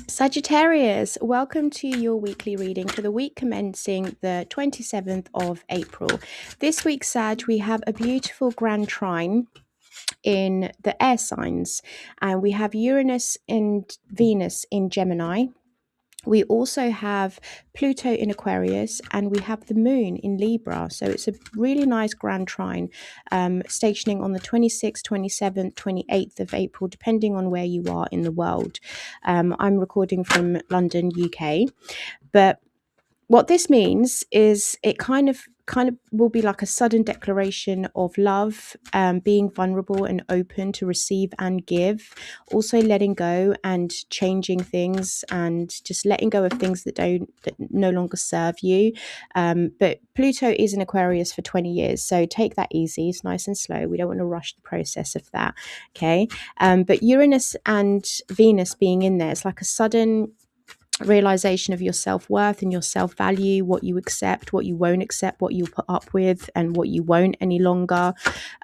Sagittarius, welcome to your weekly reading for the week commencing the 27th of April. This week, Sag, we have a beautiful grand trine in the air signs, and we have Uranus and Venus in Gemini. We also have Pluto in Aquarius, and we have the moon in Libra. So it's a really nice grand trine, stationing on the 26th, 27th, 28th of April, depending on where you are in the world. I'm recording from London, UK. But what this means is it kind of will be like a sudden declaration of love, being vulnerable and open to receive and give, also letting go and changing things and just letting go of things that no longer serve you. But Pluto is in Aquarius for 20 years, so take that easy. It's nice and slow. We don't want to rush the process of that. Okay. But Uranus and Venus being in there, it's like a sudden realization of your self-worth and your self-value, what you accept, what you won't accept, what you put up with and what you won't any longer.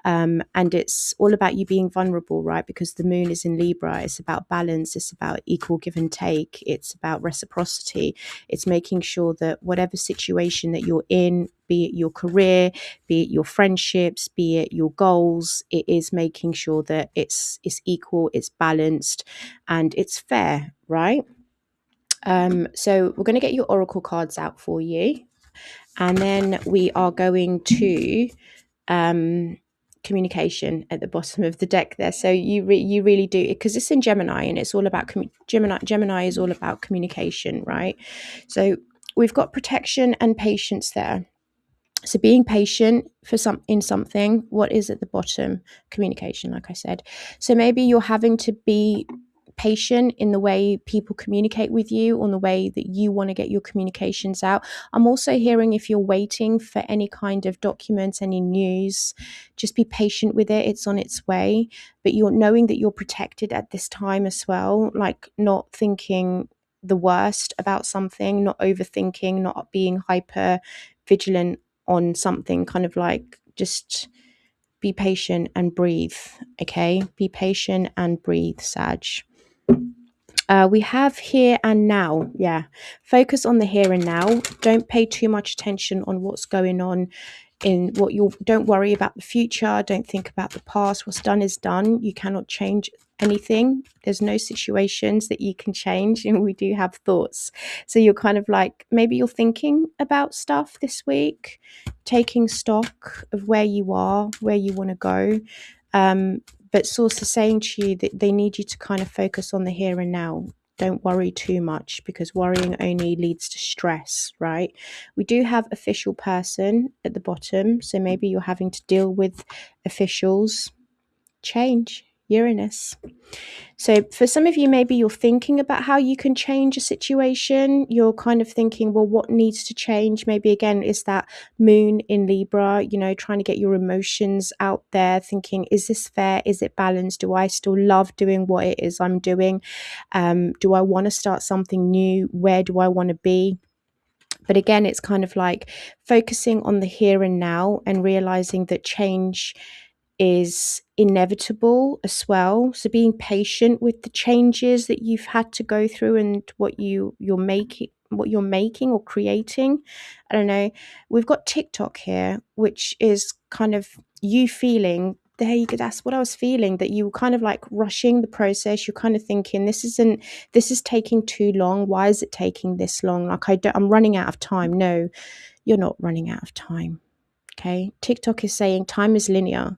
And it's all about you being vulnerable, right? Because the moon is in Libra. It's about balance. It's about equal give and take. It's about reciprocity. It's making sure that whatever situation that you're in, be it your career, be it your friendships, be it your goals, it is making sure that it's equal, it's balanced, and it's fair, right? So we're going to get your oracle cards out for you, and then we are going to communication at the bottom of the deck there. So you really do, because it's in Gemini and it's all about Gemini is all about communication, right? So we've got protection and patience there. So being patient for something. What is at the bottom? Communication, like I said. So maybe you're having to be patient in the way people communicate with you, or the way that you want to get your communications out. I'm also hearing, if you're waiting for any kind of documents, any news, just be patient with it. It's on its way. But you're knowing that you're protected at this time as well, like not thinking the worst about something, not overthinking, not being hyper vigilant on something, kind of like just be patient and breathe. Okay, be patient and breathe, Sag. We have here and now. Yeah, focus on the here and now. Don't pay too much attention on what's going on in what you're. Don't worry about the future. Don't think about the past. What's done is done. You cannot change anything. There's no situations that you can change, and we do have thoughts. So you're kind of like, maybe you're thinking about stuff this week, taking stock of where you are, where you want to go. But Source is saying to you that they need you to kind of focus on the here and now. Don't worry too much, because worrying only leads to stress, right? We do have official person at the bottom. So maybe you're having to deal with officials. Change, Uranus. So for some of you, maybe you're thinking about how you can change a situation. You're kind of thinking, well, what needs to change? Maybe again, is that moon in Libra, trying to get your emotions out there, thinking, is this fair? Is it balanced? Do I still love doing what it is I'm doing? Do I want to start something new? Where do I want to be? But again, it's kind of like focusing on the here and now and realizing that change is inevitable as well. So being patient with the changes that you've had to go through and what you're making or creating. I don't know. We've got TikTok here, which is kind of you feeling, there you go, that's what I was feeling, that you were kind of like rushing the process. You're kind of thinking, this is taking too long. Why is it taking this long? Like I'm running out of time. No, you're not running out of time. Okay, TikTok is saying time is linear.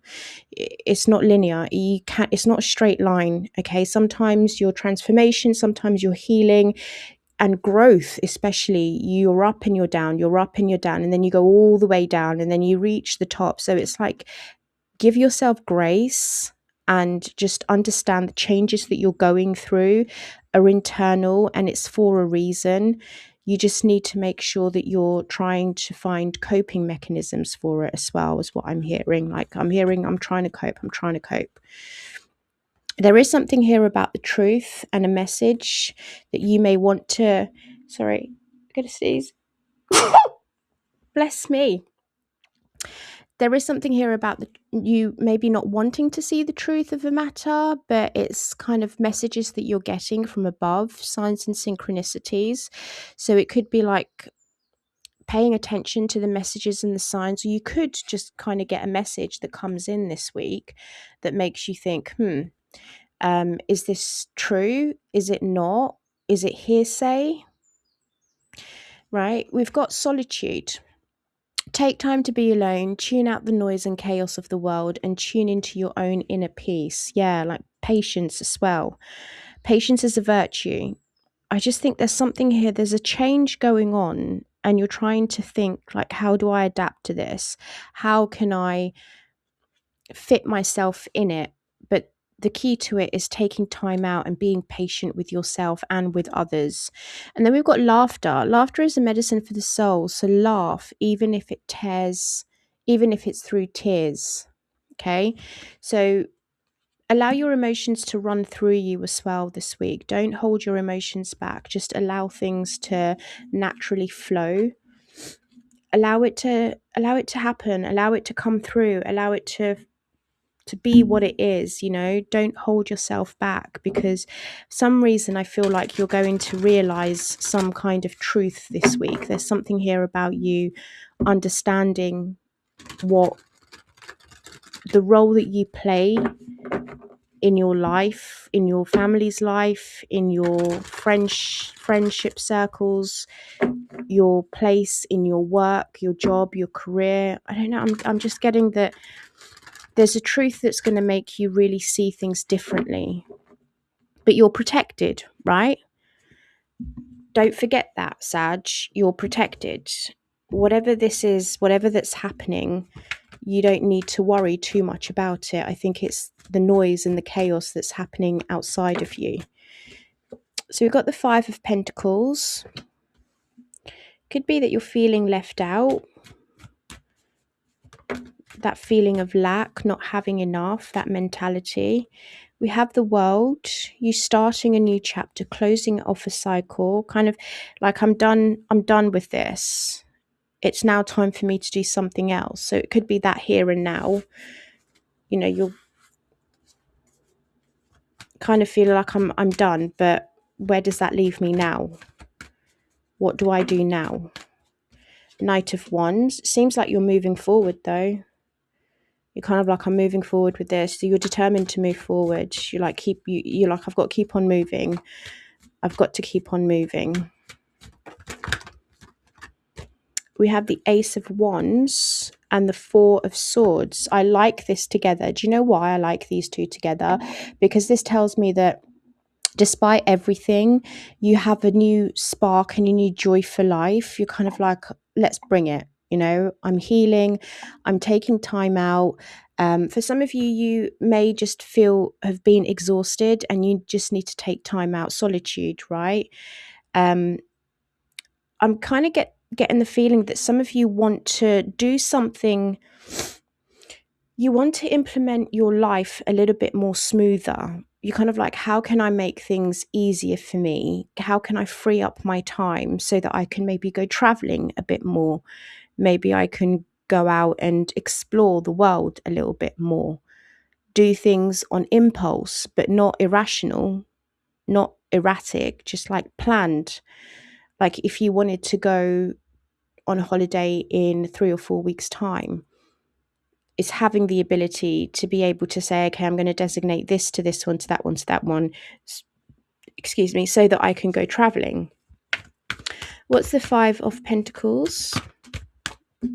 It's not linear. It's not a straight line. Okay, sometimes your transformation, sometimes your healing and growth, especially, you're up and you're down, you're up and you're down, and then you go all the way down and then you reach the top. So it's like, give yourself grace and just understand the changes that you're going through are internal and it's for a reason. You just need to make sure that you're trying to find coping mechanisms for it as well, is what I'm hearing. Like I'm trying to cope. There is something here about the truth and a message that you may want to, sorry, I'm gonna sneeze. Bless me. there is something here about you maybe not wanting to see the truth of a matter, but it's kind of messages that you're getting from above, signs and synchronicities. So it could be like paying attention to the messages and the signs. Or you could just kind of get a message that comes in this week that makes you think, is this true? Is it not? Is it hearsay? Right? We've got solitude. Take time to be alone, tune out the noise and chaos of the world, and tune into your own inner peace. Yeah, like patience as well. Patience is a virtue. I just think there's something here, there's a change going on, and you're trying to think, like, how do I adapt to this? How can I fit myself in it? But the key to it is taking time out and being patient with yourself and with others. And then we've got laughter. Laughter is a medicine for the soul. So laugh, even if it tears, even if it's through tears. Okay. So allow your emotions to run through you as well this week. Don't hold your emotions back. Just allow things to naturally flow. Allow it to happen. Allow it to come through. Allow it to be what it is. Don't hold yourself back, because for some reason I feel like you're going to realize some kind of truth this week. There's something here about you understanding what the role that you play in your life, in your family's life, in your friendship circles, your place in your work, your job, your career. I don't know, I'm just getting that there's a truth that's going to make you really see things differently. But you're protected, right? Don't forget that, Sag. You're protected. Whatever this is, whatever that's happening, you don't need to worry too much about it. I think it's the noise and the chaos that's happening outside of you. So we've got the 5 of Pentacles. Could be that you're feeling left out. That feeling of lack, not having enough, that mentality. We have the World, you starting a new chapter, closing off a cycle, kind of like I'm done with this. It's now time for me to do something else. So it could be that here and now. You'll kind of feel like I'm done, but where does that leave me now? What do I do now? Knight of Wands. It seems like you're moving forward though. You're kind of like, I'm moving forward with this. So you're determined to move forward. You're like, I've got to keep on moving. I've got to keep on moving. We have the Ace of Wands and the 4 of Swords. I like this together. Do you know why I like these two together? Because this tells me that despite everything, you have a new spark and a new joy for life. You're kind of like, let's bring it. I'm healing. I'm taking time out. For some of you, you may just have been exhausted and you just need to take time out. Solitude, right? I'm kind of getting the feeling that some of you want to do something. You want to implement your life a little bit more smoother. You're kind of like, how can I make things easier for me? How can I free up my time so that I can maybe go traveling a bit more? Maybe I can go out and explore the world a little bit more. Do things on impulse, but not irrational, not erratic, just like planned. Like if you wanted to go on a holiday in 3 or 4 weeks' time, it's having the ability to be able to say, okay, I'm going to designate this to this one, to that one, to that one, so that I can go traveling. What's the 5 of Pentacles?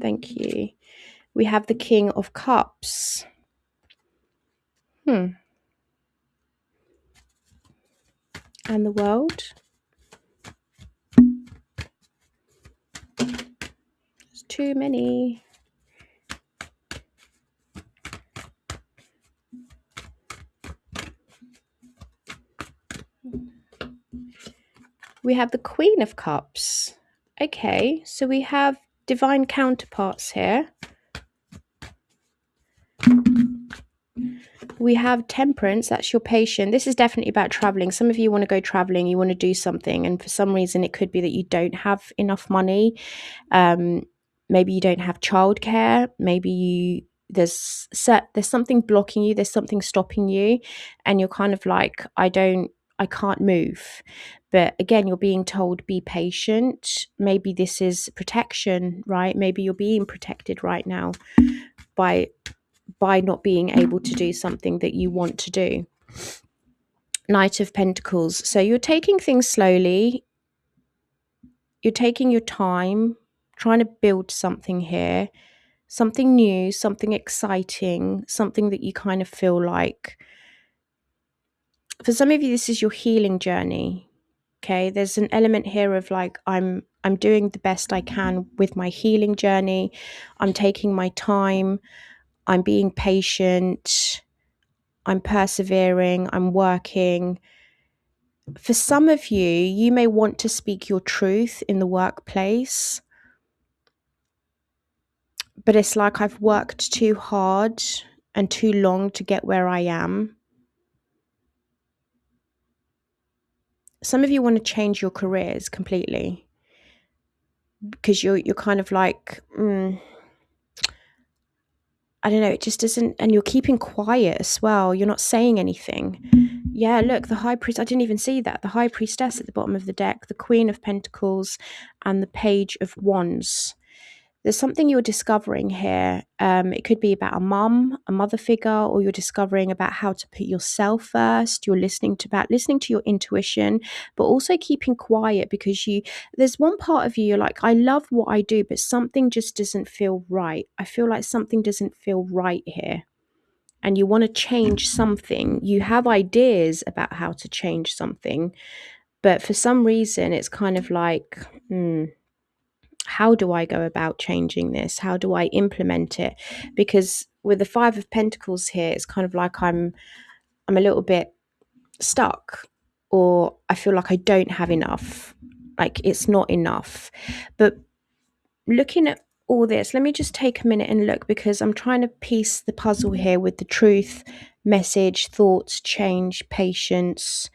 Thank you. We have the King of Cups. And the World. There's too many. We have the Queen of Cups. Okay, so we have divine counterparts here. We have Temperance, that's your patient. This is definitely about traveling. Some of you want to go traveling, you want to do something, and for some reason it could be that you don't have enough money. maybe you don't have childcare, maybe there's something blocking you, there's something stopping you, and you're kind of like, I can't move. But again, you're being told, be patient. Maybe this is protection, right? Maybe you're being protected right now by not being able to do something that you want to do. Knight of Pentacles. So you're taking things slowly. You're taking your time, trying to build something here, something new, something exciting, something that you kind of feel like, for some of you, this is your healing journey. Okay, there's an element here of like, I'm doing the best I can with my healing journey. I'm taking my time. I'm being patient. I'm persevering. I'm working. For some of you, you may want to speak your truth in the workplace, but it's like, I've worked too hard and too long to get where I am. Some of you want to change your careers completely because you're kind of like, I don't know, it just doesn't, and you're keeping quiet as well. You're not saying anything. Yeah, look, the High Priest, I didn't even see that. The High Priestess at the bottom of the deck, the Queen of Pentacles, and the Page of Wands. There's something you're discovering here. It could be about a mother figure, or you're discovering about how to put yourself first. You're listening to your intuition, but also keeping quiet because there's one part of you, you're like, I love what I do, but something just doesn't feel right. I feel like something doesn't feel right here. And you want to change something. You have ideas about how to change something, but for some reason, it's kind of like, how do I go about changing this? How do I implement it? Because with the Five of Pentacles here, it's kind of like I'm a little bit stuck, or I feel like I don't have enough, like it's not enough. But looking at all this, let me just take a minute and look, because I'm trying to piece the puzzle here with the truth, message, thoughts, change, patience.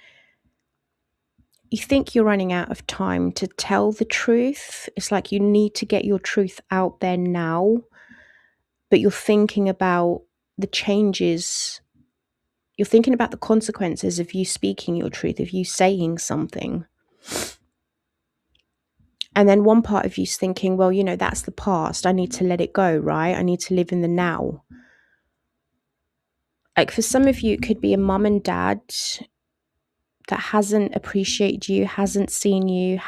You think you're running out of time to tell the truth. It's like you need to get your truth out there now, but you're thinking about the changes. You're thinking about the consequences of you speaking your truth, of you saying something. And then one part of you's thinking, well, that's the past. I need to let it go, right? I need to live in the now. Like for some of you, it could be a mum and dad that hasn't appreciated you, hasn't seen you,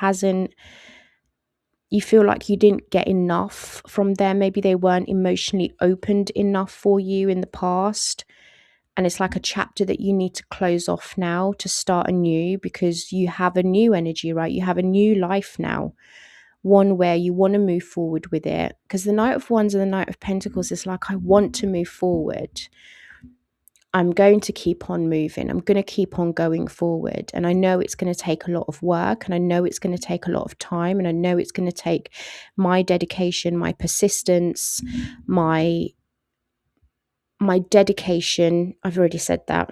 you feel like you didn't get enough from them. Maybe they weren't emotionally opened enough for you in the past. And it's like a chapter that you need to close off now to start anew, because you have a new energy, right? You have a new life now, one where you want to move forward with it. Because the Knight of Wands and the Knight of Pentacles is like, I want to move forward. I'm going to keep on moving. I'm going to keep on going forward. And I know it's going to take a lot of work, and I know it's going to take a lot of time, and I know it's going to take my dedication, my persistence, my dedication. I've already said that.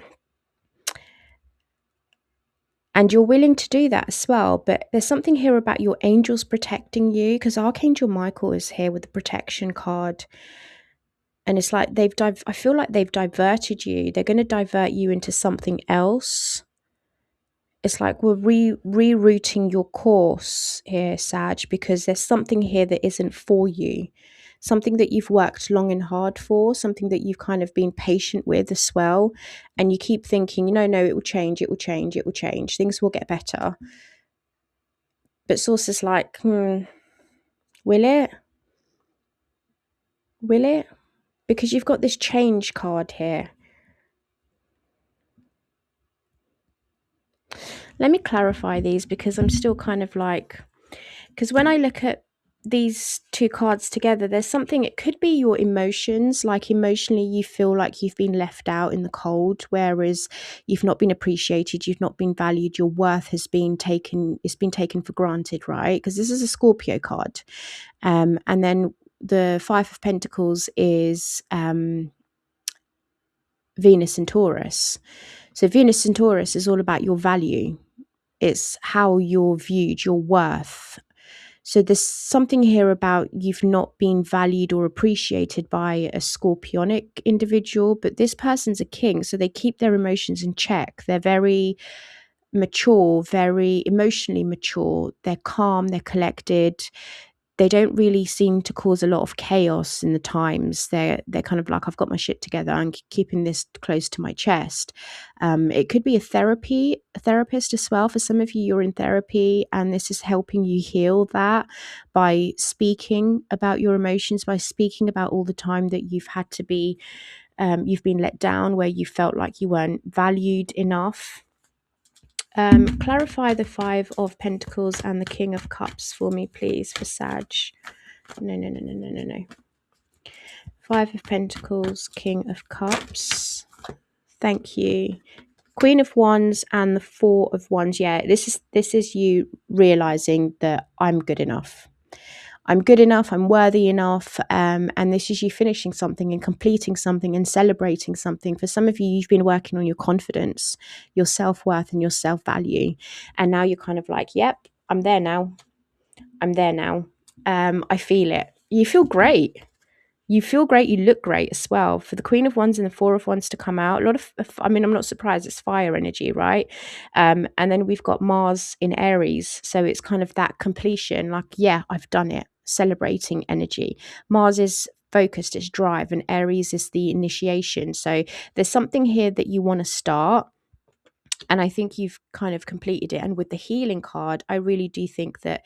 And you're willing to do that as well. But there's something here about your angels protecting you, because Archangel Michael is here with the protection card. And it's like I feel like they've diverted you. They're going to divert you into something else. It's like we're rerouting your course here, Sag, because there's something here that isn't for you. Something that you've worked long and hard for, something that you've kind of been patient with as well. And you keep thinking, no, it will change, it will change, it will change. Things will get better. But Source is like, will it? Will it? Because you've got this change card here. Let me clarify these, because I'm still kind of like, because when I look at these two cards together, there's something, it could be your emotions, like emotionally you feel like you've been left out in the cold, whereas you've not been appreciated, you've not been valued, your worth has been taken, it's been taken for granted, right? Because this is a Scorpio card. And then the Five of Pentacles is Venus and Taurus. So Venus and Taurus is all about your value. It's how you're viewed, your worth. So there's something here about you've not been valued or appreciated by a scorpionic individual, but this person's a king, so they keep their emotions in check. They're very mature, very emotionally mature. They're calm, they're collected. They don't really seem to cause a lot of chaos in the times. They're kind of like, I've got my shit together. I'm keeping this close to my chest. It could be a therapist as well. For some of you, you're in therapy, and this is helping you heal that by speaking about your emotions, by speaking about all the time that you've had to be, you've been let down, where you felt like you weren't valued enough. Clarify the Five of Pentacles and the King of Cups for me, please, for Sag. No. Five of Pentacles, King of Cups. Thank you. Queen of Wands and the Four of Wands. Yeah, this is you realizing that I'm good enough. I'm good enough, I'm worthy enough, and this is you finishing something and completing something and celebrating something. For some of you, you've been working on your confidence, your self-worth and your self-value, and now you're kind of like, yep, I'm there now. I feel it. You feel great. You feel great, you look great as well. For the Queen of Wands and the Four of Wands to come out, a lot of, I mean, I'm not surprised, it's fire energy, right? And then we've got Mars in Aries, so it's kind of that completion, like, yeah, I've done it, celebrating energy. Mars is focused, it's drive, and Aries is the initiation. So there's something here that you want to start, and I think you've kind of completed it. And with the healing card, I really do think that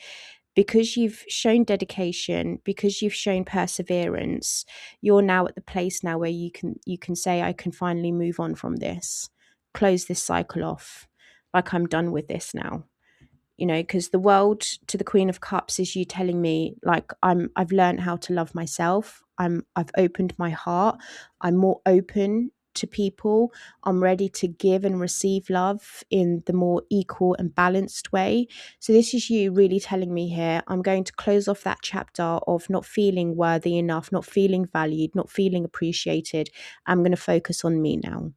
because you've shown dedication, because you've shown perseverance, you're now at the place now where you can say, I can finally move on from this, close this cycle off, like I'm done with this now. You know, because the world to the Queen of Cups is you telling me, like, I've learned how to love myself. I've opened my heart. I'm more open to people. I'm ready to give and receive love in the more equal and balanced way. So this is you really telling me here, I'm going to close off that chapter of not feeling worthy enough, not feeling valued, not feeling appreciated. I'm going to focus on me now.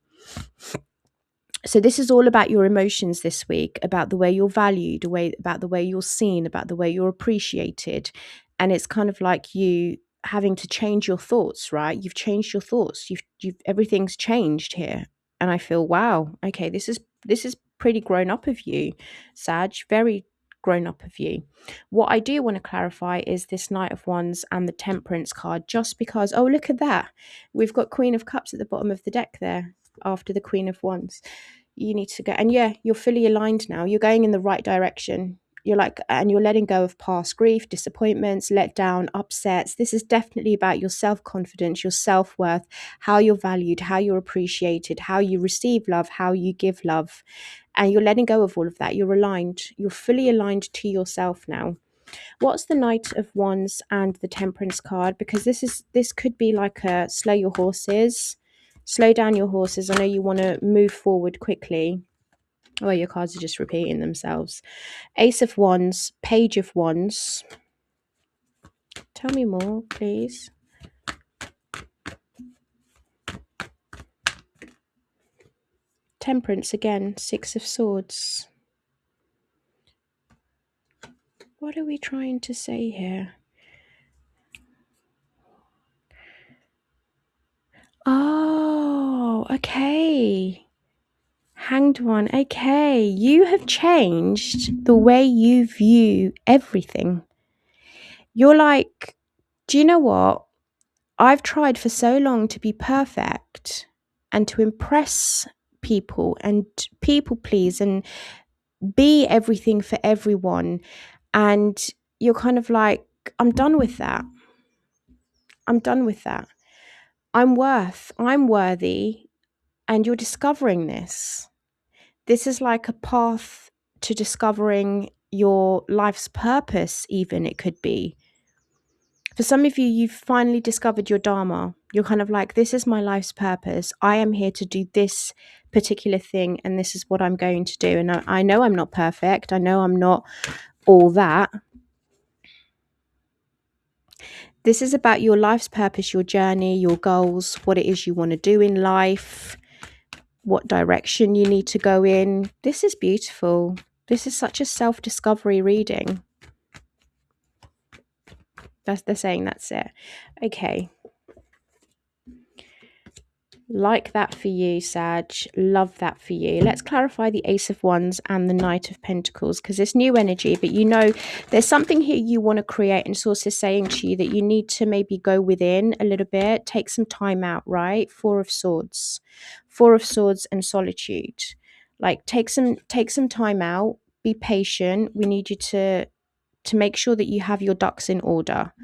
So this is all about your emotions this week, about the way you're valued, about the way you're seen, about the way you're appreciated. And it's kind of like you having to change your thoughts, right? You've changed your thoughts. You've everything's changed here. And I feel, wow, okay, this is pretty grown up of you, Sag, very grown up of you. What I do want to clarify is this Knight of Wands and the Temperance card, just because, oh, look at that. We've got Queen of Cups at the bottom of the deck there after the Queen of Wands. You need to go, and yeah, you're fully aligned now. You're going in the right direction. You're like, and you're letting go of past grief, disappointments, let down, upsets. This is definitely about your self-confidence, your self-worth, how you're valued, how you're appreciated, how you receive love, how you give love. And you're letting go of all of that. You're aligned. You're fully aligned to yourself now. What's the Knight of Wands and the Temperance card? Because this could be like a slow your horses. Slow down your horses. I know you want to move forward quickly. Oh, your cards are just repeating themselves. Ace of Wands, Page of Wands. Tell me more, please. Temperance again, Six of Swords. What are we trying to say here? Oh, okay. Hanged One. Okay, you have changed the way you view everything. You're like, do you know what? I've tried for so long to be perfect and to impress people and people please and be everything for everyone. And you're kind of like, I'm done with that. I'm done with that. I'm worthy, and you're discovering this. This is like a path to discovering your life's purpose, even, it could be. For some of you, you've finally discovered your Dharma. You're kind of like, this is my life's purpose. I am here to do this particular thing, and this is what I'm going to do. And I know I'm not perfect. I know I'm not all that. This is about your life's purpose, your journey, your goals, what it is you want to do in life, what direction you need to go in. This is beautiful. This is such a self-discovery reading. They're saying that's it. Okay. Like that for you, Sag. Love that for you. Let's clarify the Ace of Wands and the Knight of Pentacles, because it's new energy, but you know there's something here you want to create, and Source is saying to you that you need to maybe go within a little bit, take some time out, right? Four of Swords. Four of Swords and solitude. Like take some time out, be patient. We need you to make sure that you have your ducks in order.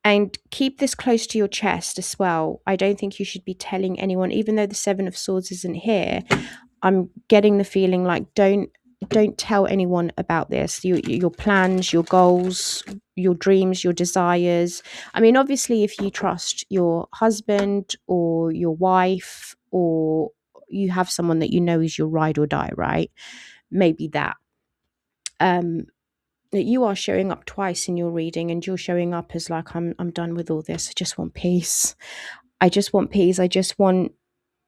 And keep this close to your chest as well. I don't think you should be telling anyone, even though the Seven of Swords isn't here. I'm getting the feeling like don't tell anyone about this. Your plans, your goals, your dreams, your desires. I mean, obviously, if you trust your husband or your wife, or you have someone that you know is your ride or die, right? Maybe that. That you are showing up twice in your reading, and you're showing up as like, I'm done with all this. I just want peace. I just want peace. I just want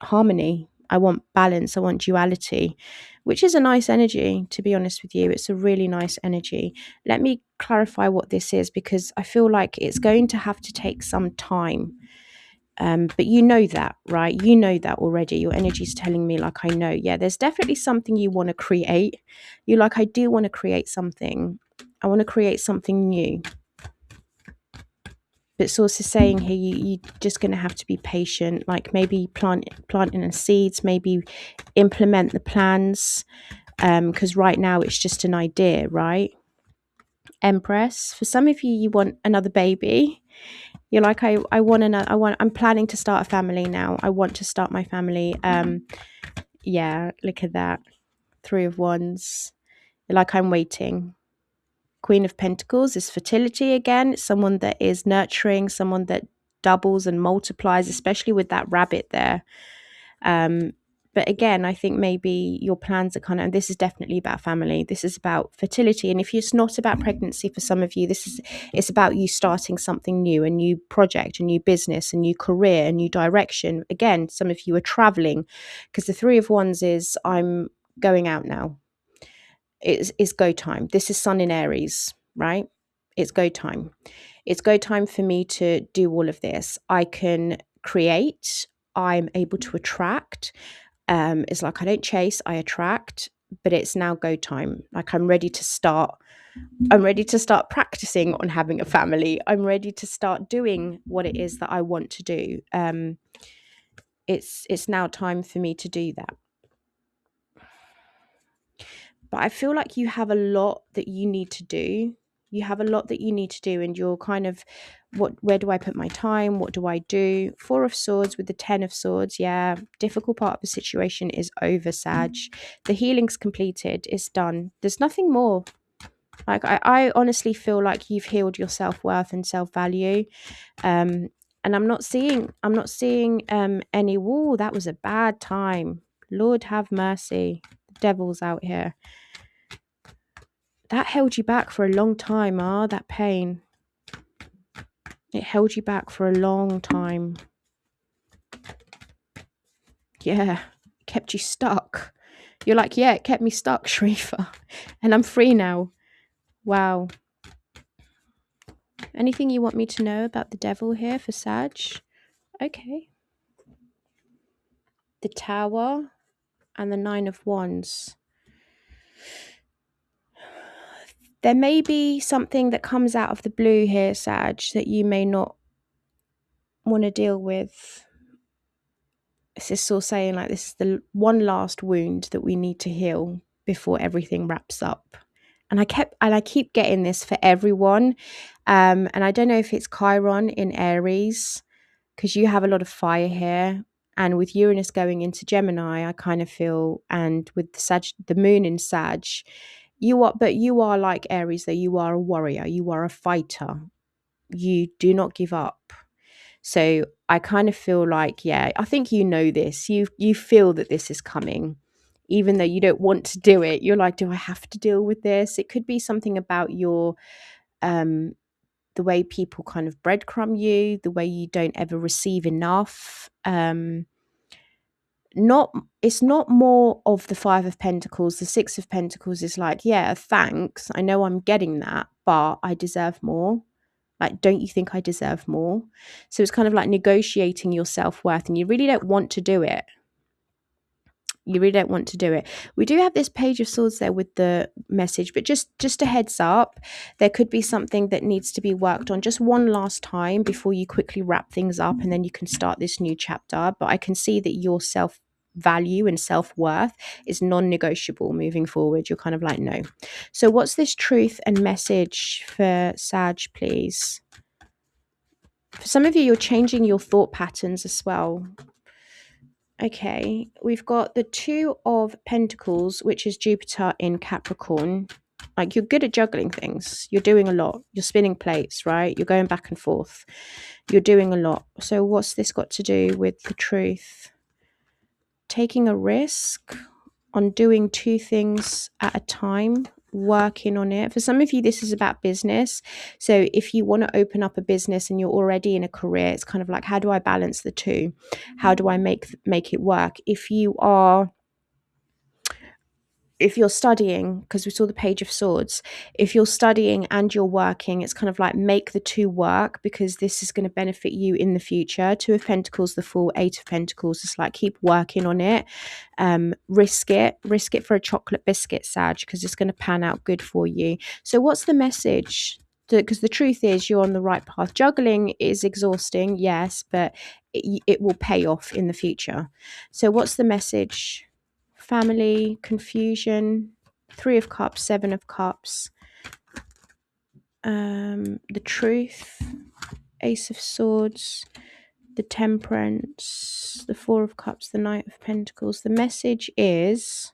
harmony. I want balance. I want duality, which is a nice energy, to be honest with you. It's a really nice energy. Let me clarify what this is, because I feel like it's going to have to take some time. But you know that, right? You know that already. Your energy's telling me, like, I know. Yeah, there's definitely something you want to create. You're like, I do want to create something. I want to create something new. But Source is saying here, you're just going to have to be patient. Like maybe planting the seeds, maybe implement the plans. Because right now it's just an idea, right? Empress. For some of you, you want another baby. You're like, I want another. I'm planning to start a family now. I want to start my family. Yeah, look at that. Three of Wands. You're like, I'm waiting. Queen of Pentacles is fertility again. It's someone that is nurturing, someone that doubles and multiplies, especially with that rabbit there. But again, I think maybe your plans are kind of, and this is definitely about family. This is about fertility. And if it's not about pregnancy for some of you, it's about you starting something new, a new project, a new business, a new career, a new direction. Again, some of you are traveling, because the Three of Wands is, I'm going out now. It's go time. This is Sun in Aries, right? It's go time. It's go time for me to do all of this. I can create. I'm able to attract. It's like I don't chase, I attract. But it's now go time. Like I'm ready to start. I'm ready to start practicing on having a family. I'm ready to start doing what it is that I want to do. It's now time for me to do that. But I feel like you have a lot that you need to do. You have a lot that you need to do, and you're kind of, where do I put my time? What do I do? Four of Swords with the 10 of Swords. Yeah, difficult part of the situation is over, Sag. The healing's completed. It's done. There's nothing more. Like I honestly feel like you've healed your self-worth and self-value. And I'm not seeing any, whoa, that was a bad time. Lord have mercy. The devil's out here. That held you back for a long time, that pain. It held you back for a long time. Yeah, kept you stuck. You're like, yeah, it kept me stuck, Sharifa. And I'm free now. Wow. Anything you want me to know about the devil here for Sag? Okay. The Tower and the Nine of Wands. There may be something that comes out of the blue here, Sag, that you may not want to deal with. This is still saying like this is the one last wound that we need to heal before everything wraps up. And I keep getting this for everyone. And I don't know if it's Chiron in Aries, because you have a lot of fire here. And with Uranus going into Gemini, I kind of feel, and with the moon in Sag, you are like Aries, though. You are a warrior. You are a fighter. You do not give up. So I kind of feel like, yeah, I think you know this. You feel that this is coming, even though you don't want to do it. You're like, do I have to deal with this? It could be something about your the way people kind of breadcrumb you, the way you don't ever receive enough. not it's not more of the Five of Pentacles. The Six of Pentacles is like, yeah, thanks, I know I'm getting that, but I deserve more. Like, don't you think I deserve more? So it's kind of like negotiating your self-worth, and you really don't want to do it. You really don't want to do it. We do have this Page of Swords there with the message, but just a heads up, there could be something that needs to be worked on just one last time before you quickly wrap things up, and then you can start this new chapter. But I can see that your self-value and self-worth is non-negotiable moving forward. You're kind of like, no. So what's this truth and message for Sag, please? For some of you, you're changing your thought patterns as well. Okay, we've got the Two of Pentacles, which is Jupiter in Capricorn. Like, you're good at juggling things. You're doing a lot. You're spinning plates, right? You're going back and forth. You're doing a lot. So what's this got to do with the truth? Taking a risk on doing two things at a time, working on it. For some of you, this is about business. So if you want to open up a business and you're already in a career, it's kind of like, how do I balance the two? How do I make it work? If you're studying, because we saw the Page of Swords, if you're studying and you're working, it's kind of like, make the two work, because this is going to benefit you in the future. Two of Pentacles, the Fool, Eight of Pentacles. It's like, keep working on it. Risk it for a chocolate biscuit, Sag, because it's going to pan out good for you. So what's the message? Because the truth is, you're on the right path. Juggling is exhausting, yes, but it will pay off in the future. So what's the message? Family, confusion, Three of Cups, Seven of Cups, the truth, Ace of Swords, the Temperance, the Four of Cups, the Knight of Pentacles. The message is,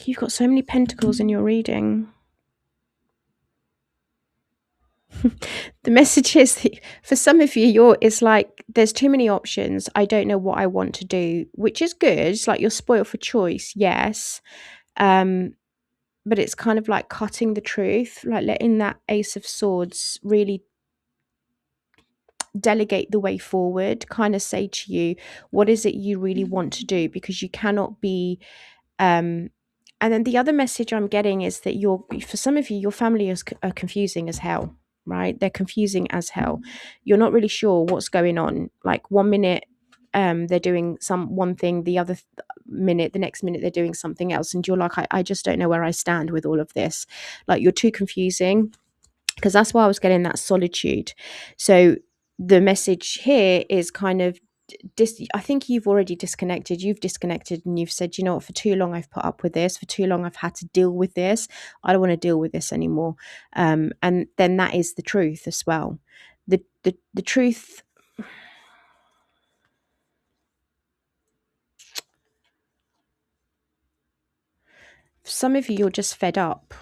you've got so many pentacles in your reading. The message is that for some of you, it's like, there's too many options. I don't know what I want to do, which is good. It's like, you're spoiled for choice, yes. But it's kind of like cutting the truth, like letting that Ace of Swords really delegate the way forward, kind of say to you, what is it you really want to do? Because you cannot be and then the other message I'm getting is that for some of you, your family are confusing as hell, right? They're confusing as hell. You're not really sure what's going on. Like, one minute they're doing one thing, the next minute they're doing something else, and you're like, I just don't know where I stand with all of this. Like, you're too confusing, because that's why I was getting that solitude. So the message here is kind of, I think you've already disconnected. You've disconnected and you've said, you know what, for too long I've put up with this. For too long I've had to deal with this. I don't want to deal with this anymore. And then that is the truth as well. The truth. For some of you, you're just fed up.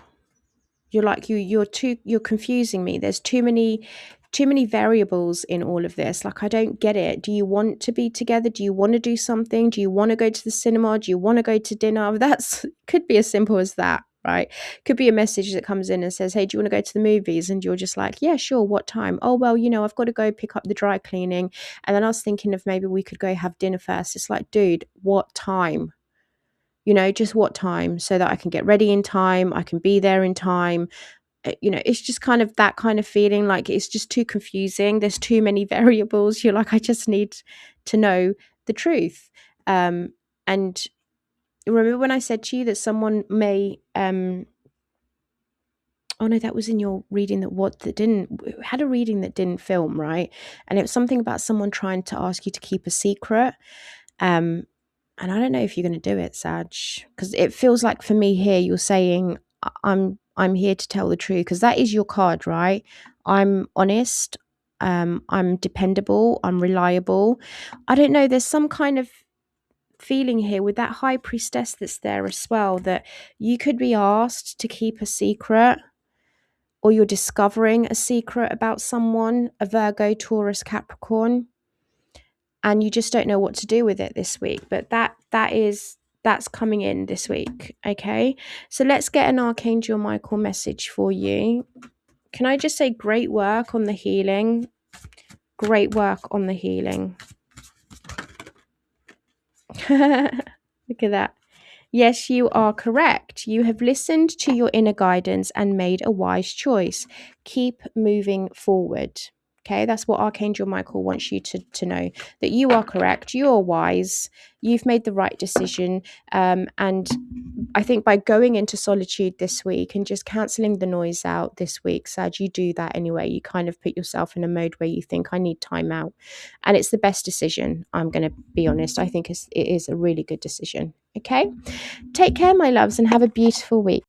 You're like, you're confusing me. There's too many variables in all of this. Like, I don't get it. Do you want to be together? Do you want to do something? Do you want to go to the cinema? Do you want to go to dinner? That's could be as simple as that, right? Could be a message that comes in and says, hey, do you want to go to the movies? And you're just like, yeah, sure. What time? Oh, well, I've got to go pick up the dry cleaning. And then I was thinking of maybe we could go have dinner first. It's like, dude, what time? Just what time, so that I can get ready in time, I can be there in time. It's just kind of that kind of feeling, like it's just too confusing. There's too many variables. You're like, I just need to know the truth. And remember when I said to you that someone may oh no, that was in your reading had a reading that didn't film, right? And it was something about someone trying to ask you to keep a secret. And I don't know if you're going to do it, Sag, because it feels like, for me here, you're saying, I'm here to tell the truth, because that is your card, right? I'm honest. I'm dependable. I'm reliable. I don't know. There's some kind of feeling here with that High Priestess that's there as well, that you could be asked to keep a secret, or you're discovering a secret about someone, a Virgo, Taurus, Capricorn, and you just don't know what to do with it this week. But that's coming in this week. Okay, so let's get an Archangel Michael message for you. Can I just say, great work on the healing? Great work on the healing. Look at that. Yes, you are correct. You have listened to your inner guidance and made a wise choice. Keep moving forward. Okay, that's what Archangel Michael wants you to know, that you are correct, you are wise, you've made the right decision. And I think by going into solitude this week and just cancelling the noise out this week, Sag, you do that anyway. You kind of put yourself in a mode where you think, I need time out. And it's the best decision. I'm going to be honest. I think it is a really good decision. Okay. Take care, my loves, and have a beautiful week.